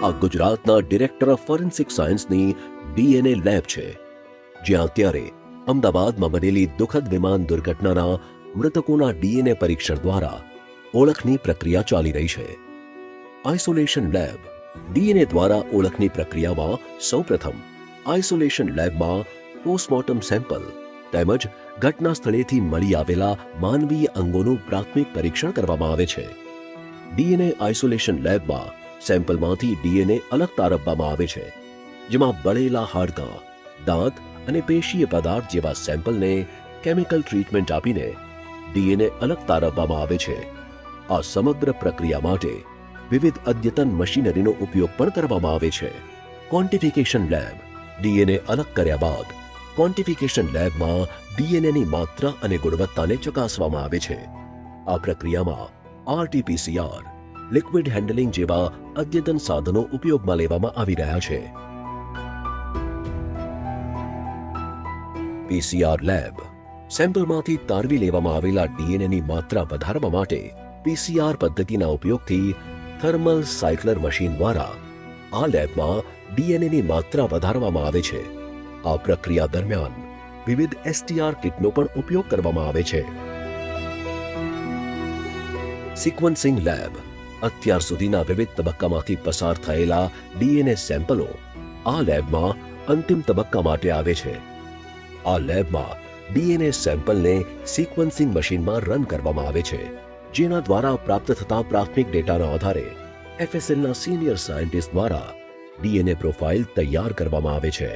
આ ગુજરાતના director of forensic સાયન્સની ડીએનએ લેબ છે, જ્યાં અત્યારે અમદાવાદમાં બનેલી દુઃખદ વિમાન દુર્ઘટનાના મૃતકોના ડીએનએ પરીક્ષણ દ્વારા ઓળખની પ્રક્રિયા ચાલી રહી છે. આઇસોલેશન લેબ ડીએનએ દ્વારા ઓળખની પ્રક્રિયામાં સૌપ્રથમ આઇસોલેશન લેબમાં પોસ્ટમોર્ટમ સેમ્પલ તેમજ ઘટના સ્થળેથી મળી આવેલા માનવીય અંગોનું પ્રાથમિક પરીક્ષણ કરવામાં આવે છે. ડીએનએ આઇસોલેશન લેબમાં સેમ્પલમાંથી ડીએનએ અલગ તારવવામાં આવે છે, જેમાં બળેલા હાડકાં, દાંત અને પેશીય પદાર્થ જેવા સેમ્પલને કેમિકલ ટ્રીટમેન્ટ આપીને ડીએનએ અલગ તારવવામાં આવે છે. આ સમગ્ર પ્રક્રિયા માટે વિવિધ અદ્યતન મશીનરીનો ઉપયોગ પણ કરવામાં આવે છે. ક્વોન્ટિફિકેશન લેબ ડીએનએ અલગ કર્યા બાદ ક્વોન્ટિફિકેશન લેબમાં ડીએનએની માત્રા અને ગુણવત્તાને ચકાસવામાં આવે છે. આ પ્રક્રિયામાં આરટીપીસીઆર, લિક્વિડ હેન્ડલિંગ જેવા અદ્યતન સાધનો ઉપયોગમાં લેવામાં આવી રહ્યા છે. પીસીઆર લેબ સેમ્પલમાંથી તારવી લેવામાં આવેલા ડીએનએની માત્રા વધારવા માટે પીસીઆર પદ્ધતિના ઉપયોગથી થર્મલ સાયક્લર મશીન દ્વારા આ લેબમાં ડીએનએની માત્રા વધારવામાં આવે છે. આ પ્રક્રિયા દરમિયાન વિવિધ એસટીઆર કિટનો પણ ઉપયોગ કરવામાં આવે છે. સિક્વન્સિંગ લેબ અત્યાર સુધીના વિવિધ તબક્કામાંથી પસાર થયેલા ડીએનએ સેમ્પલો આ લેબમાં અંતિમ તબક્કા માટે આવે છે. આ લેબમાં ડીએનએ સેમ્પલને સિક્વન્સિંગ મશીનમાં રન કરવામાં આવે છે, જેના દ્વારા પ્રાપ્ત થતા પ્રાથમિક ડેટાના આધારે એફએસએલના સિનિયર સાયન્ટિસ્ટ દ્વારા ડીએનએ પ્રોફાઇલ તૈયાર કરવામાં આવે છે.